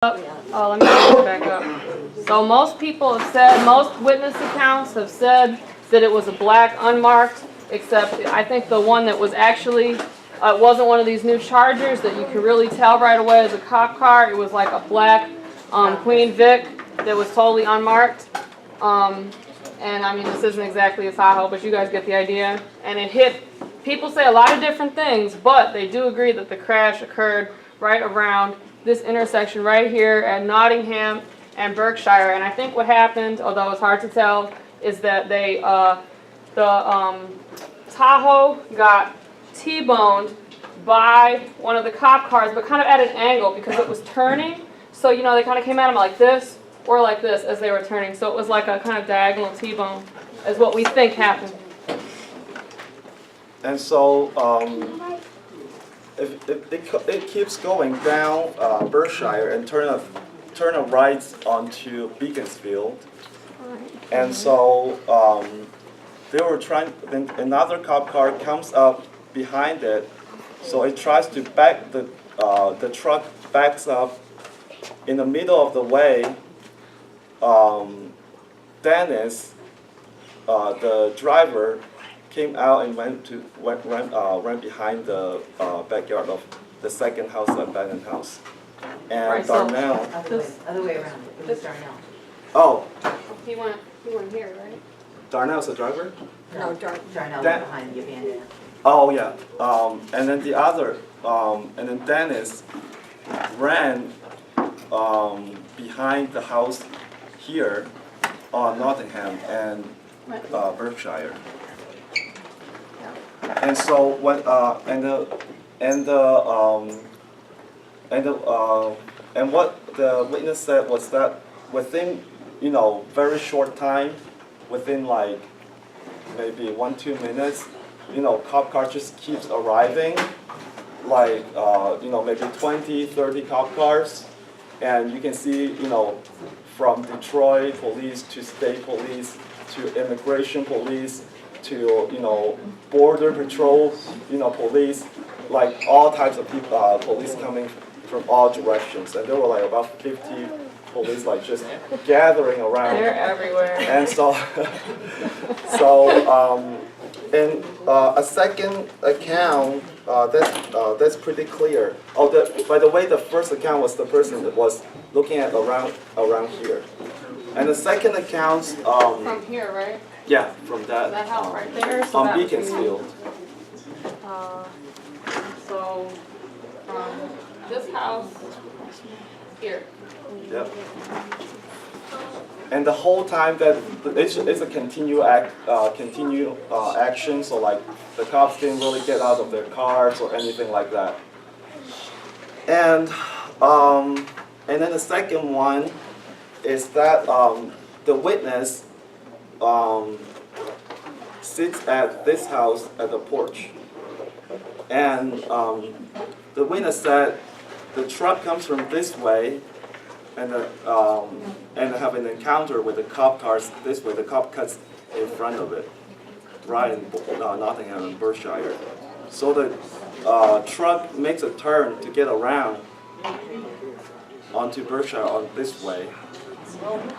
Let me get back up. So most people have said, most witness accounts have said that it was a black unmarked, except I think the one that was actually, it wasn't one of these new Chargers that you could really tell right away as a cop car. It was like a black Queen Vic that was totally unmarked. And I mean, this isn't exactly a Tahoe, but you guys get the idea. And it hit, people say a lot of different things, but they do agree that the crash occurred right around this intersection right here at Nottingham and Berkshire. And I think what happened, although it's hard to tell, is that they, Tahoe got T-boned by one of the cop cars, but kind of at an angle because it was turning. So, you know, they kind of came at him like this or like this as they were turning. So it was like a kind of diagonal T-bone is what we think happened. And so it keeps going down Berkshire and turn a right onto Beaconsfield. And so they were trying, then another cop car comes up behind it. So it tries to back, the truck backs up in the middle of the way. Dennis, the driver, came out and ran behind the backyard of the second house, the abandoned house. And Right, Darnell. Other way around. It was Darnell. Oh, He went here, right? Darnell's the driver? No, Darnell Dan- went behind the abandoned. Oh yeah. And then the other, and then Dennis ran behind the house here on Nottingham and Berkshire. And so when and what the witness said was that within, you know, very short time, within like maybe 1-2 minutes, you know, cop car just keeps arriving, like you know, maybe 20-30 cop cars, and you can see, you know, from Detroit police to state police to immigration police to, you know, border patrol, you know, police, like all types of people, police coming from all directions, and there were like about 50 police like just gathering around. They're everywhere. And so, in a second account, that's pretty clear. Oh, by the way, the first account was the person that was looking at around here, and the second account. From here, right? Yeah, from that. That house right there. So On that would be- Beaconsfield. So from this house here. Yep. And the whole time that it's a continue action, so like the cops didn't really get out of their cars or anything like that. And then the second one is that the witness sits at this house at the porch, and the witness said the truck comes from this way, and have an encounter with the cop cars this way. The cop cuts in front of it, right in Nottingham and Berkshire. So the truck makes a turn to get around onto Berkshire on this way,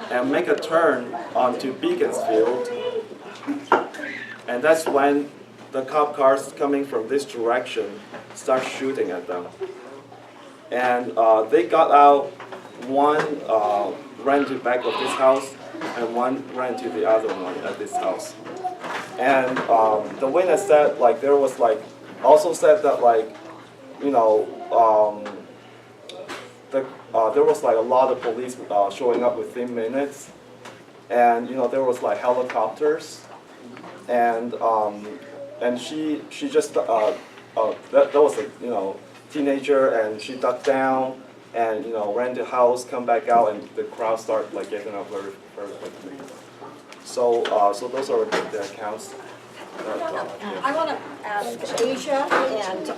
and make a turn onto Beaconsfield, and that's when the cop cars coming from this direction start shooting at them. And they got out. One ran to the back of this house, and one ran to the other one at this house. And the witness said, like, there was like, also said that, like, you know, there was like a lot of police showing up within minutes, and you know, there was like helicopters, and she just that was a, you know, teenager, and she ducked down and, you know, ran to the house, come back out, and the crowd started like getting up very quickly. So so those are the accounts. I want to ask Asia and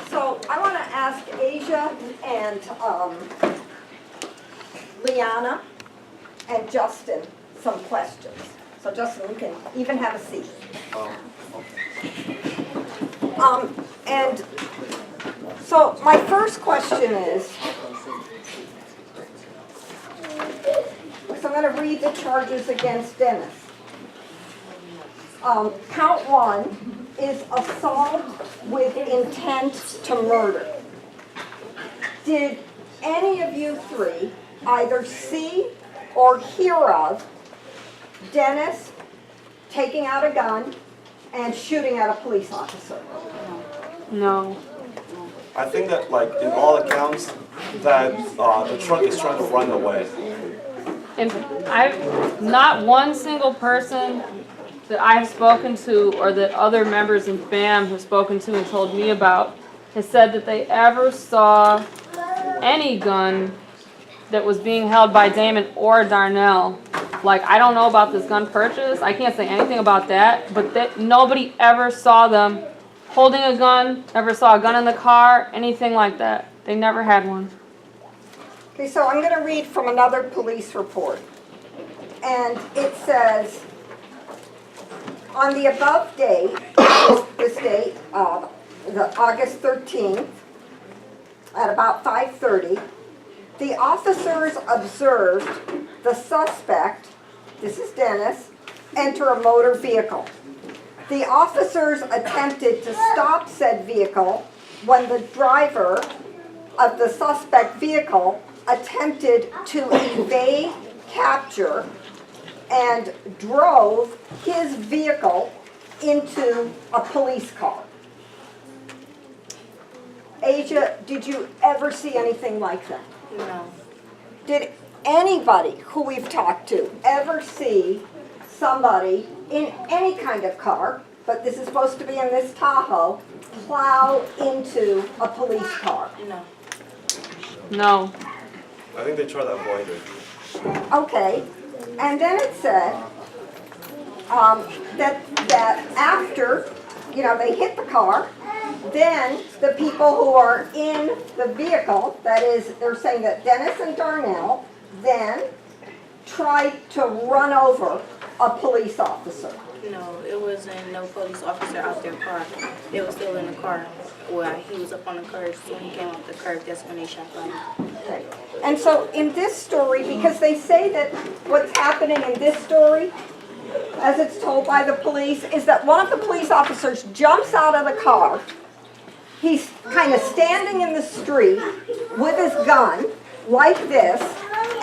so I want to ask Asia and Liana and Justin some questions. So Justin, you can even have a seat. Oh, And so my first question is, so I'm going to read the charges against Dennis. Count 1 is assault with intent to murder. Did any of you three either see or hear of Dennis taking out a gun and shooting at a police officer? No. I think that, like, in all accounts, that the truck is trying to run away. And not one single person that I've spoken to or that other members in BAM have spoken to and told me about has said that they ever saw any gun that was being held by Damon or Darnell. Like, I don't know about this gun purchase. I can't say anything about that, but that nobody ever saw them holding a gun, never saw a gun in the car, anything like that. They never had one. Okay, so I'm going to read from another police report. And it says, on the above date, this date, the August 13th, at about 5:30, the officers observed the suspect, this is Dennis, enter a motor vehicle. The officers attempted to stop said vehicle when the driver of the suspect vehicle attempted to evade capture and drove his vehicle into a police car. Asia, did you ever see anything like that? No. Did anybody who we've talked to ever see somebody in any kind of car, but this is supposed to be in this Tahoe, plow into a police car? No. No. I think they try to avoid it. Okay, and then it said that after, they hit the car, then the people who are in the vehicle, that is, they're saying that Dennis and Darnell then tried to run over a police officer. No, it wasn't no police officer out their car. They were still in the car. Well, he was up on the curb. So when he came off the curb, that's when they shot him. Okay. And so in this story, because they say that what's happening in this story, as it's told by the police, is that one of the police officers jumps out of the car. He's kind of standing in the street with his gun, like this,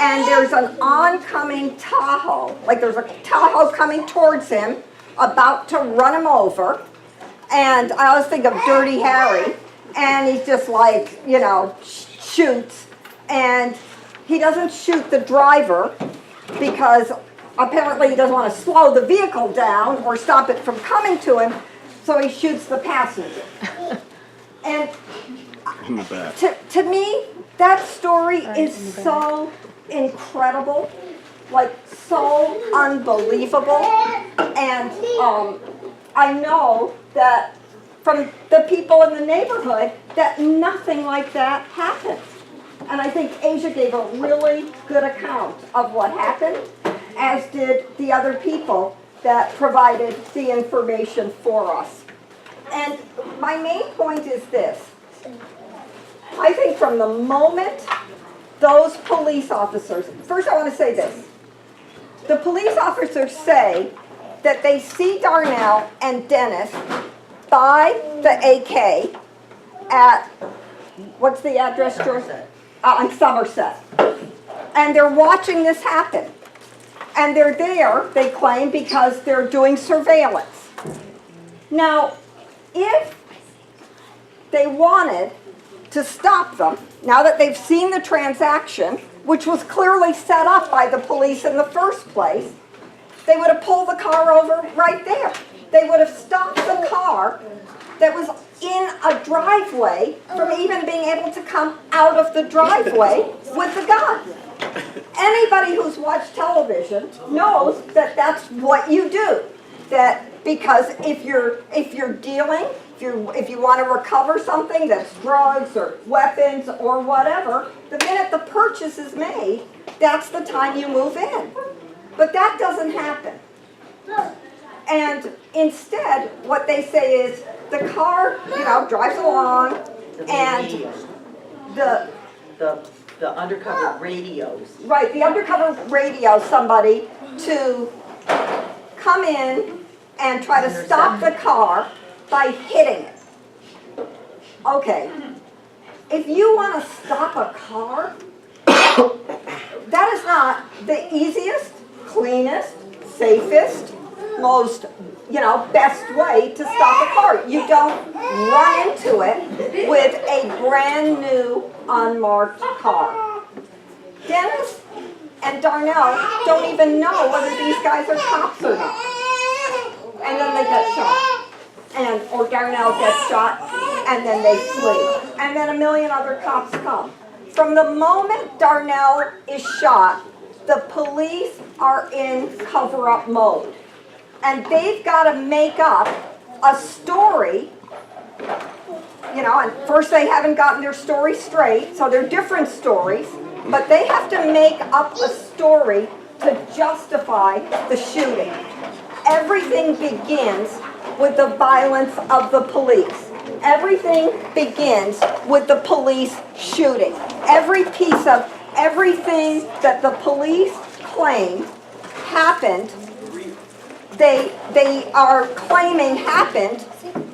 and there's an oncoming Tahoe, like there's a Tahoe coming towards him, about to run him over. And I always think of Dirty Harry, and he's just like, shoots, and he doesn't shoot the driver because apparently he doesn't want to slow the vehicle down or stop it from coming to him, so he shoots the passenger. And to me, that story is so incredible, like so unbelievable. And I know that from the people in the neighborhood that nothing like that happened. And I think Asia gave a really good account of what happened, as did the other people that provided the information for us. And my main point is this. I think from the moment those police officers, first I want to say this. The police officers say that they see Darnell and Dennis buy the AK at, what's the address, George? On Somerset. And they're watching this happen. And they're there, they claim, because they're doing surveillance. Now, if they wanted to stop them, now that they've seen the transaction, which was clearly set up by the police in the first place, they would have pulled the car over right there. They would have stopped the car that was in a driveway from even being able to come out of the driveway with the gun. Anybody who's watched television knows that that's what you do. That because if you're dealing, if you want to recover something that's drugs or weapons or whatever, the minute the purchase is made, that's the time you move in. But that doesn't happen. And instead, what they say is the car, drives along, and The undercover radios. right, the undercover radio somebody to come in and try to stop the car by hitting it. Okay, if you want to stop a car, that is not the easiest, cleanest, safest, most, best way to stop a car. You don't run into it with a brand new unmarked car. Dennis and Darnell don't even know whether these guys are cops or not. And then they get shot. Or Darnell gets shot, and then they flee. And then a million other cops come. From the moment Darnell is shot, the police are in cover-up mode. And they've got to make up a story, and first they haven't gotten their story straight, so they're different stories, but they have to make up a story to justify the shooting. Everything begins with the violence of the police. Everything begins with the police shooting. Every piece of everything that the police claim happened, they are claiming happened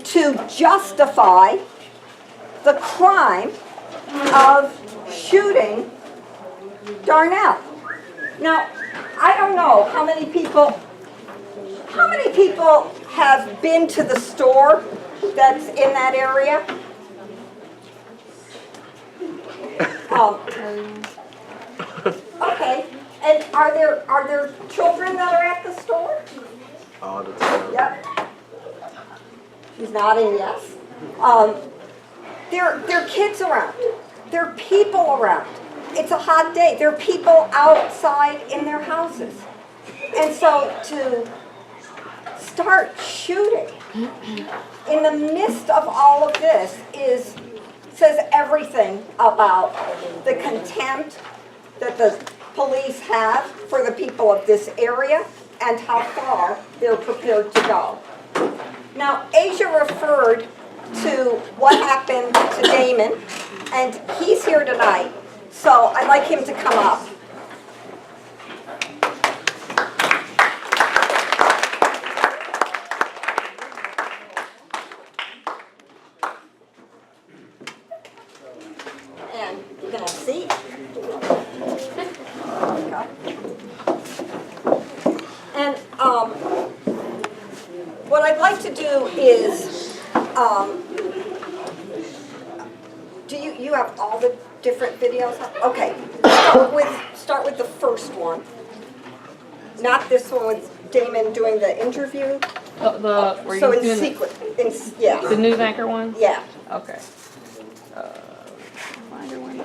to justify the crime of shooting Darnell. Now, I don't know how many people have been to the store that's in that area? Okay, and are there children that are at the store? All the time. Yep. She's nodding yes. There are kids around. There are people around. It's a hot day. There are people outside in their houses. And so to start shooting in the midst of all of this says everything about the contempt that the police have for the people of this area and how far they're prepared to go. Now, Asia referred to what happened to Damon, and he's here tonight, so I'd like him to come up. And you can have a seat. And what I'd like to do is, do you have all the different videos? Okay, start with the first one. Not this one with Damon doing the interview. Were So you in doing sequence, yeah. the news anchor one? Yeah. Okay. Find your window.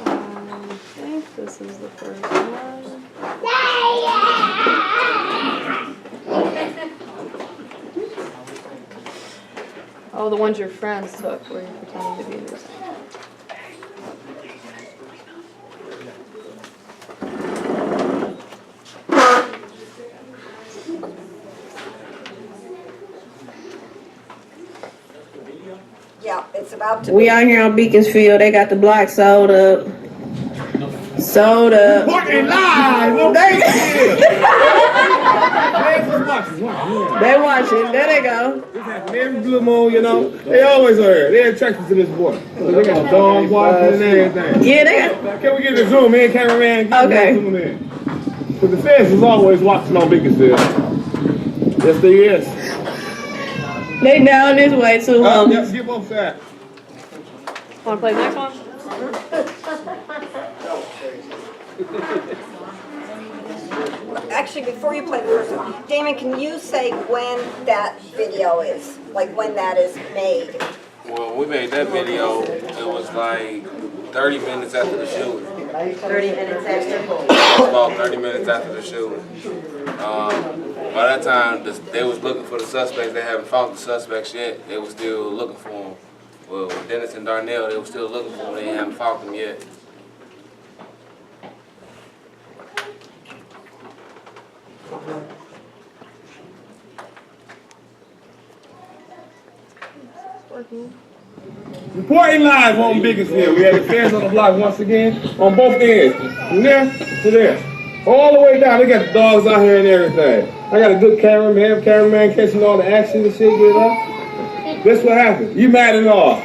I think this is the first one. Oh, the ones your friends took where you're pretending to be news anchor. Yeah, it's about to We be. out here on Beaconsfield. They got the block sold up. Sold up. Fucking live! Well, they They watching. There they go. every blue moon, they always are here. They're attracted to this boy. So they got dogs watching and everything. Yeah, they got. Can we get the zoom in, cameraman? Okay. Zoom in. Because the feds is always watching on Beaconsfield. Yes, they is. They down this way too, Yes, get both sides. Want to play the next one? Actually, before you play the first one, Damon, can you say when that video is? Like when that is made? Well, when we made that video, it was like 30 minutes after the shooting. 30 minutes after. It was about 30 minutes after the shooting. By that time, they was looking for the suspects. They haven't found the suspects yet. They was still looking for them. Well, Dennis and Darnell, they were still looking for him. They haven't found him yet. Reporting live on Beaconsfield. We had the feds on the block once again, on both ends, from there to there. All the way down, they got the dogs out here and everything. I got a good cameraman catching all the action and shit, get up. That's what happened. You mad at all?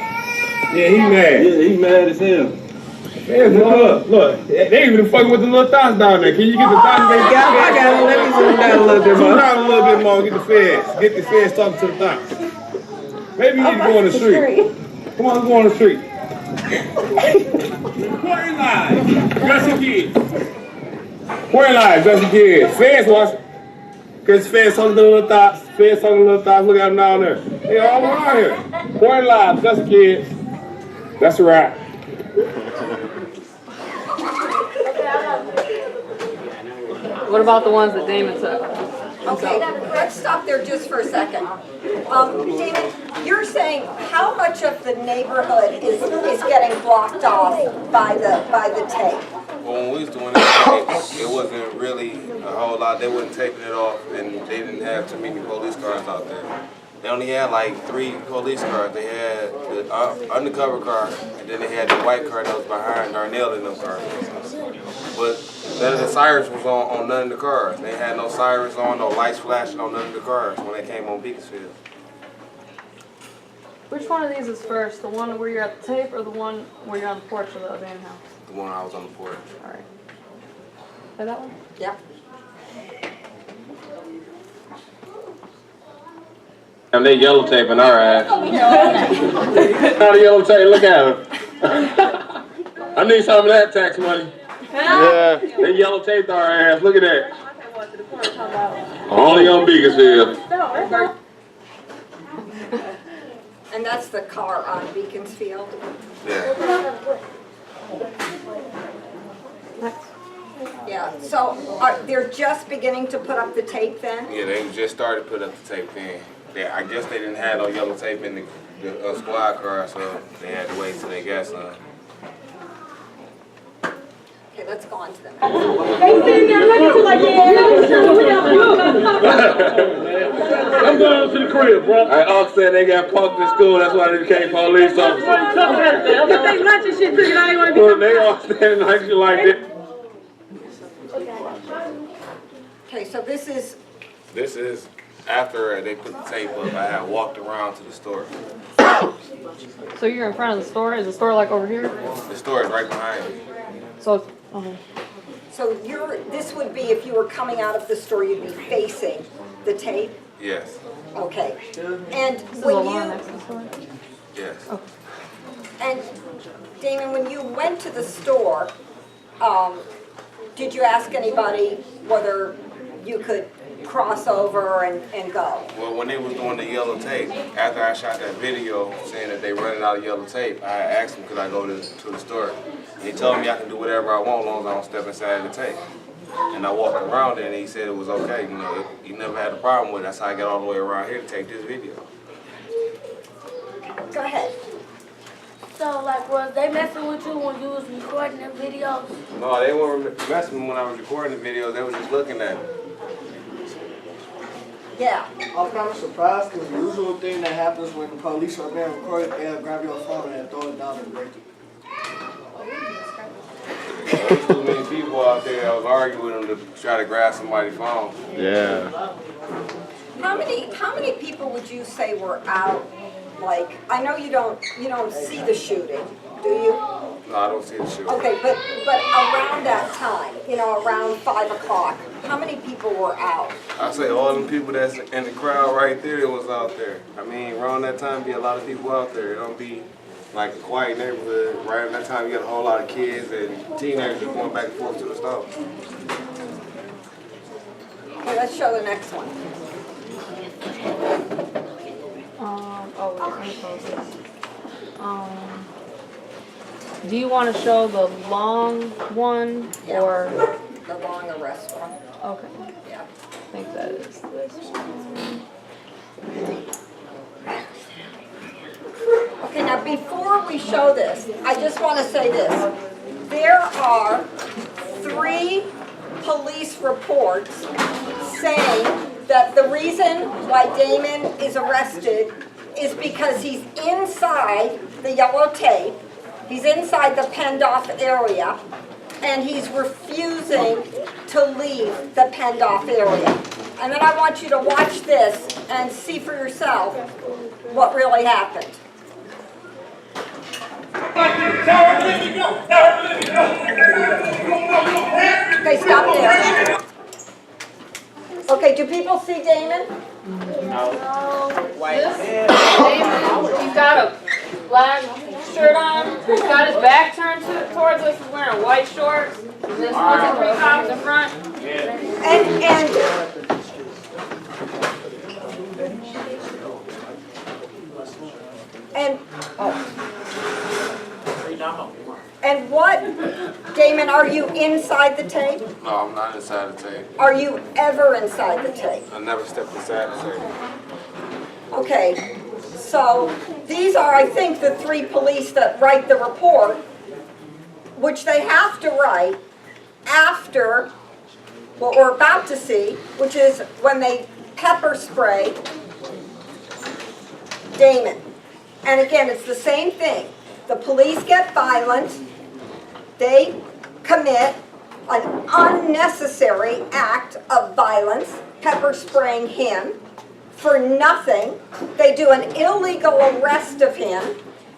Yeah, he mad. Yeah, he mad as hell. Man, look, they even fucking with the little thoughts down there. Can you get the thoughts? I got them. Let me zoom down a little bit more. Zoom down a little bit more. Get the feds. Get the feds talking to the thoughts. Maybe you need to go on the street. Come on, let's go on the street. Reporting live. Dressing kids. Reporting live. Dressing kids. Feds watch. Because feds talking to the little thoughts. Feds talking to the little thoughts. Look at them down there. They all around here. Reporting live. Dressing kids. That's a wrap. What about the ones that Damon took? Okay, let's stop there just for a second. David, you're saying how much of the neighborhood is getting blocked off by the tape? Well, when we was doing it wasn't really a whole lot. They wasn't taping it off, and they didn't have too many police cars out there. They only had like 3 police cars. They had the undercover car, and then they had the white car that was behind Darnell in those cars. But none of the sirens was on none of the cars. They had no sirens on, no lights flashing on none of the cars when they came on Beaconsfield. Which one of these is first? The one where you're at the tape or the one where you're on the porch of the abandoned house? The one I was on the porch. All right. Say that one? Yeah. And they yellow taping our ass. Not a yellow tape, look at them. I need some of that tax money. Yeah. They yellow taped our ass, look at that. Only on Beaconsfield. And that's the car on Beaconsfield? Yeah. Yeah, so they're just beginning to put up the tape then? Yeah, they just started putting up the tape then. I guess they didn't have no yellow tape in the squad car, so they had to wait till they got some. Okay, let's go on to them. I'm going to the crib, bro. I also said they got punked in school, that's why they became police officers. Well, they all standing like you like it. Okay, so this is After they put the tape up, I had walked around to the store. So you're in front of the store? Is the store like over here? The store is right behind me. So, okay. So this would be if you were coming out of the store, you'd be facing the tape? Yes. Okay. And This is the when lawn you, next to the store? Yes. and Damon, when you went to the store, did you ask anybody whether you could cross over and go? Well, when they was doing the yellow tape, after I shot that video saying that they running out of yellow tape, I asked them could I go to the store. He told me I can do whatever I want as long as I don't step inside the tape. And I walked around it and he said it was okay. You know, he never had a problem with it. That's how I got all the way around here to take this video. Go ahead. So, like, was they messing with you when you was recording the videos? No, they weren't messing when I was recording the videos. They were just looking at it. Yeah. I'm kind of surprised because the usual thing that happens when the police are being recorded, they'll grab your phone and throw it down and break it. There was too many people out there that was arguing with them to try to grab somebody's phone. Yeah. How many people would you say were out? Like, I know you don't see the shooting, do you? No, I don't see the shooting. Okay, but around that time, around 5 o'clock, how many people were out? I say all them people that's in the crowd right there that was out there. I mean, around that time, be a lot of people out there. It don't be like a quiet neighborhood. Right at that time, you got a whole lot of kids and teenagers going back and forth to the store. Okay, let's show the next one. Do you want to show the long one or? The long arrest one. Okay. Yeah. I think that is this one. Okay, now before we show this, I just want to say this. There are 3 police reports saying that the reason why Damon is arrested is because he's inside the yellow tape, he's inside the penned off area, and he's refusing to leave the penned off area. And then I want you to watch this and see for yourself what really happened. Okay, stop there. Okay, do people see Damon? This Damon, he's got a black shirt on. He's got his back turned towards us. He's wearing white shorts. There's 2 or 3 cops in front. And what, Damon, are you inside the tape? No, I'm not inside the tape. Are you ever inside the tape? I never stepped inside the tape. Okay, so these are, I think, the 3 police that write the report, which they have to write after what we're about to see, which is when they pepper spray Damon. And again, it's the same thing. The police get violent, they commit an unnecessary act of violence, pepper spraying him for nothing. They do an illegal arrest of him,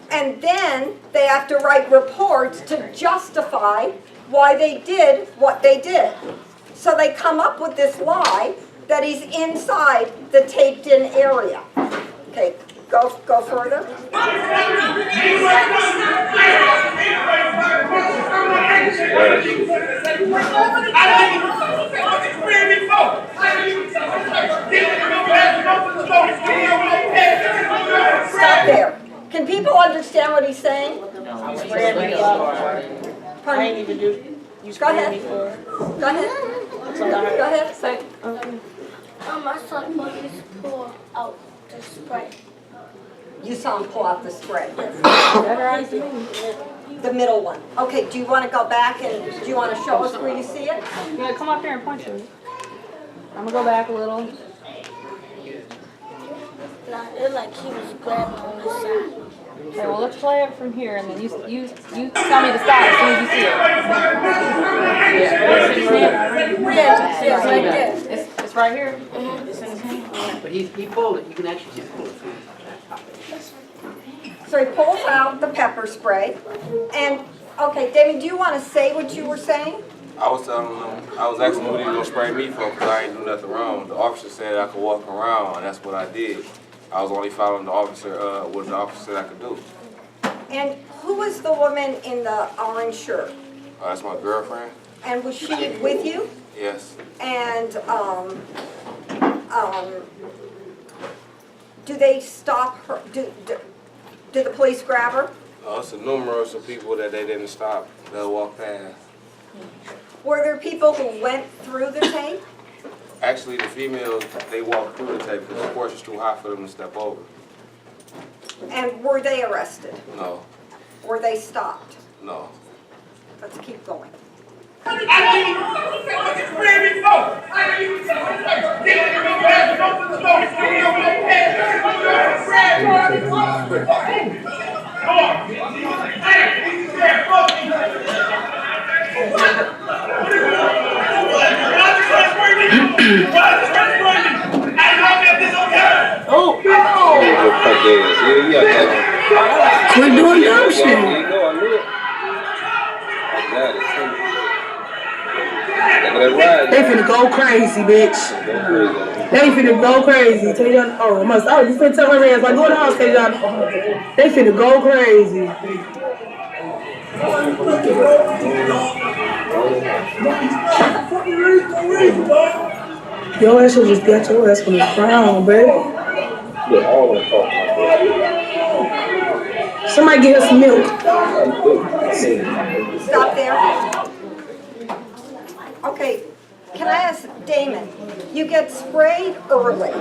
and then they have to write reports to justify why they did what they did. So they come up with this lie that he's inside the taped-in area. Okay, go further. Stop there. Can people understand what he's saying? I ain't even do. You Go ahead. Go ahead. Go ahead. Say, okay. I saw the police pull out the spray. You saw him pull out the spray. Better eyes than me. The middle one. Okay, do you want to go back and do you want to show us where you see it? Yeah, come up here and punch him. I'm gonna go back a little. Nah, it like he was grabbing on the side. Okay, well let's play it from here, and then you tell me to stop as soon as you see it. Yeah, right there. It's right here. But he pulled it. You can actually just pull it. So he pulls out the pepper spray. And, okay, David, do you want to say what you were saying? I was telling them, I was asking what he was going to spray me for because I ain't do nothing wrong. The officer said I could walk around, and that's what I did. I was only following the officer, what the officer said I could do. And who was the woman in the orange shirt? That's my girlfriend. And was she with you? Yes. And, do they stop her? Do the police grab her? It's a numerous of people that they didn't stop. They'll walk past. Were there people who went through the tape? Actually, the females, they walked through the tape because the porch is too high for them to step over. And were they arrested? No. Were they stopped? No. Let's keep going. Quit doing dumb shit. They finna go crazy, bitch. They finna go crazy. Tell you, oh, I must. Oh, you finna tell her ass like go in the house, tell you. They finna go crazy. Your ass should just get your ass from the ground, baby. Somebody get us some milk. Stop there. Okay, can I ask Damon, you get sprayed early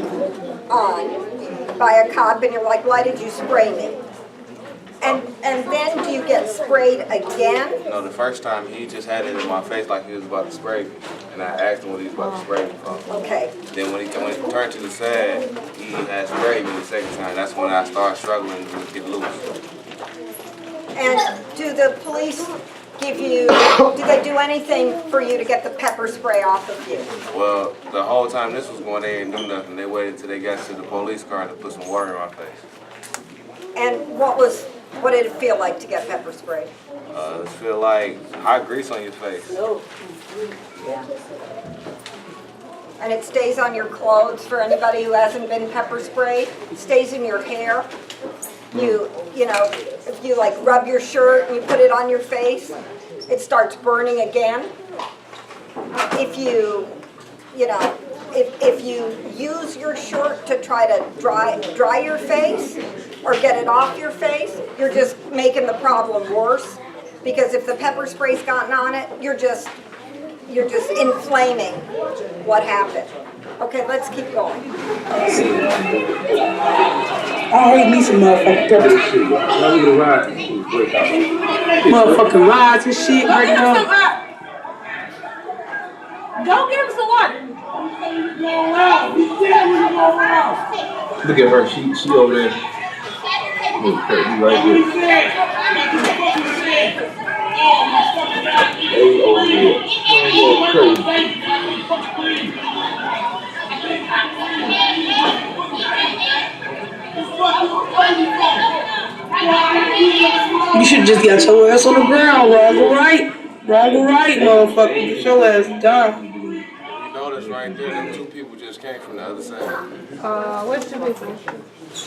on by a cop and you're like, why did you spray me? And then do you get sprayed again? No, the first time he just had it in my face like he was about to spray me. And I asked him what he was about to spray me from. Okay. Then when he turned to the side, he had sprayed me the second time. That's when I started struggling to get loose. And do the police give you, do they do anything for you to get the pepper spray off of you? Well, the whole time this was going, they didn't do nothing. They waited till they got to the police car to put some water in my face. And what did it feel like to get pepper sprayed? It feel like hot grease on your face. And it stays on your clothes for anybody who hasn't been pepper sprayed. It stays in your hair. You know, if you like rub your shirt and you put it on your face, it starts burning again. If you know, if you use your shirt to try to dry your face or get it off your face, you're just making the problem worse. Because if the pepper spray's gotten on it, you're just inflaming what happened. Okay, let's keep going. I hate me some motherfucking pepper. Motherfucking rides and shit right now. Go get him some water. Look at her, she over there. Look, right here. Hey, over here. You should just get your ass on the ground, Raggle right, motherfucker. Get your ass down. You notice right there, them two people just came from the other side. Which two people?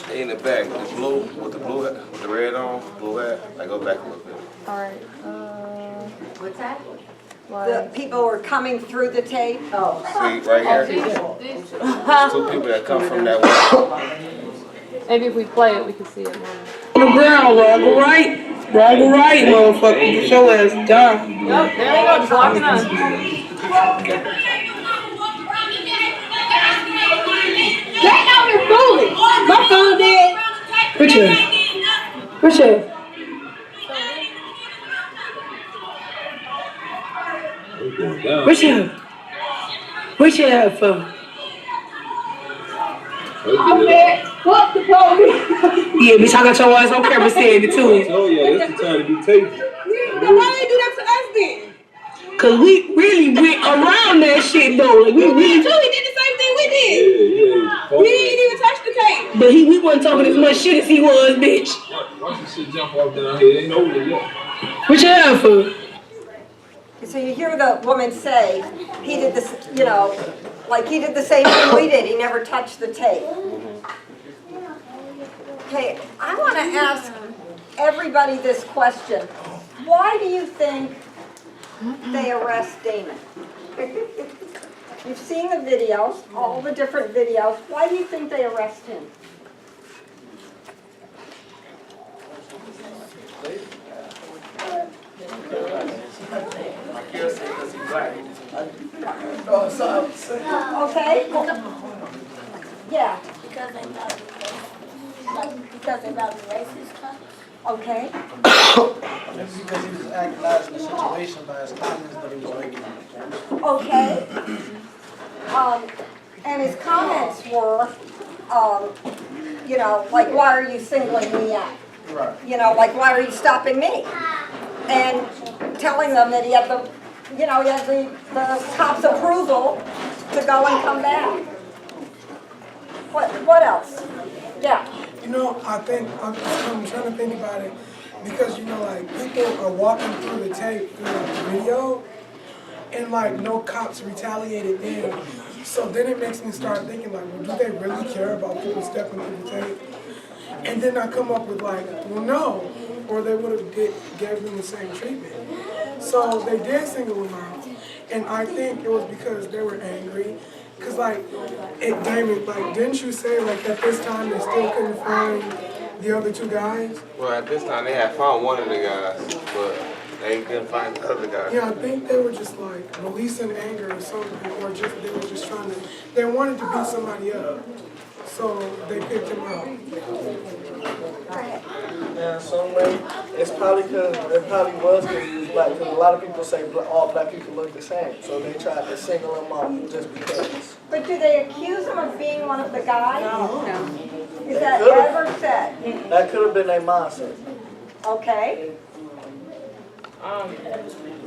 They in the back, the blue, with the blue hat, with the red on, blue hat. I go back a little bit. Alright, What's that? The people were coming through the tape. Oh. See, right here, these two. two people that come from that way. Maybe if we play it, we can see it more. On the ground, Raggle right, motherfucker. Get your ass down. Yep, there they go, just locking on. That out is bully. My phone dead. Richard. Where's your head from? I'm dead. Fuck the police. Yeah, bitch, I got your ass on camera saying it too. Oh yeah, that's the time to be taken. Why they do that to us then? Cause we really went around that shit though. Like we really. He did the same thing we did. Yeah. We didn't even touch the tape. But we wasn't talking as much shit as he was, bitch. Once you shit jump off down here, it ain't over yet. What you have for? So you hear the woman say, he did this, you know, like he did the same thing we did. He never touched the tape. Okay, I want to ask everybody this question. Why do you think they arrest Damon? You've seen the videos, all the different videos. Why do you think they arrest him? Okay. Yeah. Because they about the racist stuff. Okay. That's because he was agilizing the situation by his comments that he was making. Okay. And his comments were, you know, like, why are you singling me out? Right. You know, like, why are you stopping me? And telling them that he had the, you know, he had the cop's approval to go and come back. What else? Yeah. You know, I think, I'm trying to think about it, because, you know, like, people are walking through the tape, through the video, and, like, no cops retaliated then. So then it makes me start thinking, like, well, do they really care about people stepping through the tape? And then I come up with, like, well, no, or they would have gave them the same treatment. So they did single him out, and I think it was because they were angry. Because, like, Damon, like, didn't you say, like, at this time they still couldn't find the other two guys? Well, at this time they had found one of the guys, but they couldn't find the other guy. Yeah, I think they were just, like, releasing anger or something, or just they were just trying to, they wanted to beat somebody up. So they picked him up. in some way. It's probably because it probably was because he was black. Because a lot of people say all black people look the same, so they tried to single him out just because. But do they accuse him of being one of the guys? No. Is that ever said? That could have been their mindset. Okay.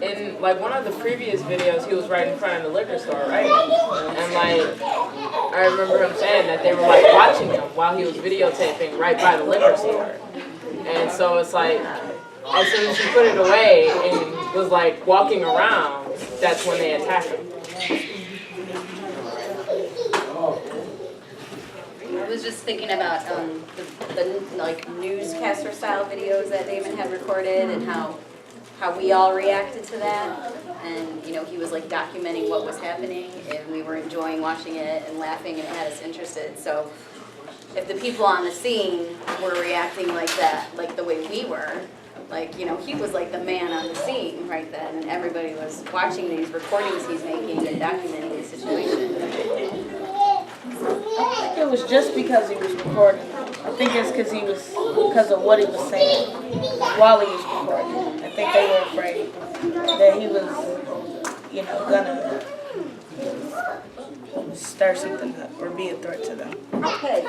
In like one of the previous videos, he was right in front of the liquor store, right? And like, I remember him saying that they were like watching him while he was videotaping right by the liquor store. And so it's like, as soon as he put it away and was like walking around, that's when they attacked him. I was just thinking about the like newscaster style videos that Damon had recorded and how we all reacted to that, and you know, he was like documenting what was happening and we were enjoying watching it and laughing and it had us interested. So if the people on the scene were reacting like that, like the way we were, like, you know, he was like the man on the scene right then and everybody was watching these recordings he's making and documenting the situation. I think it was just because he was recording. I think it's because of what he was saying while he was recording. I think they were afraid that he was, you know, gonna stir something up or be a threat to them. Okay,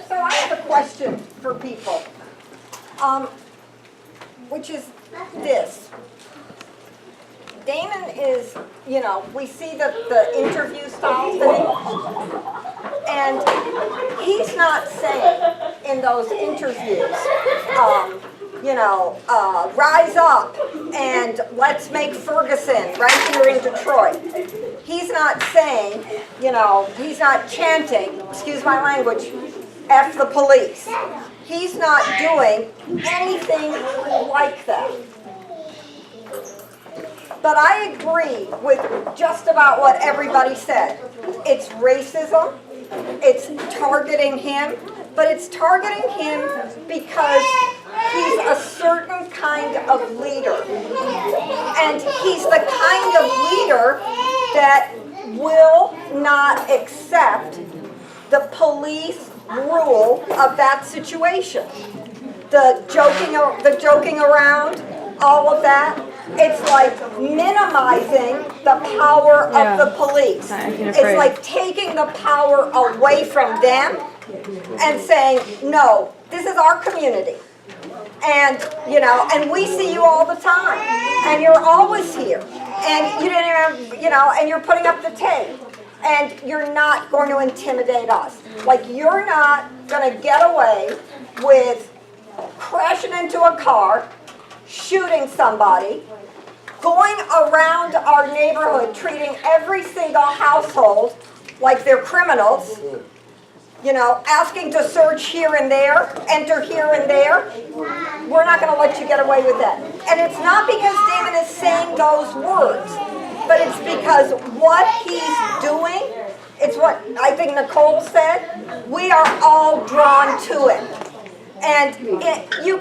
so I have a question for people, which is this. Damon is, you know, we see the interview style thing, and he's not saying in those interviews, you know, rise up and let's make Ferguson right here in Detroit. He's not saying, you know, he's not chanting, excuse my language, F the police. He's not doing anything like that. But I agree with just about what everybody said. It's racism, it's targeting him, but it's targeting him because he's a certain kind of leader. And he's the kind of leader that will not accept the police rule of that situation. The joking around, all of that. It's like minimizing the power of the police. It's like taking the power away from them and saying, no, this is our community. And, you know, and we see you all the time. And you're always here. And you didn't even, you know, and you're putting up the tape. And you're not going to intimidate us. Like, you're not going to get away with crashing into a car, shooting somebody, going around our neighborhood, treating every single household like they're criminals, you know, asking to search here and there, enter here and there. We're not going to let you get away with that. And it's not because Damon is saying those words, but it's because what he's doing, it's what I think Nicole said, we are all drawn to it. And you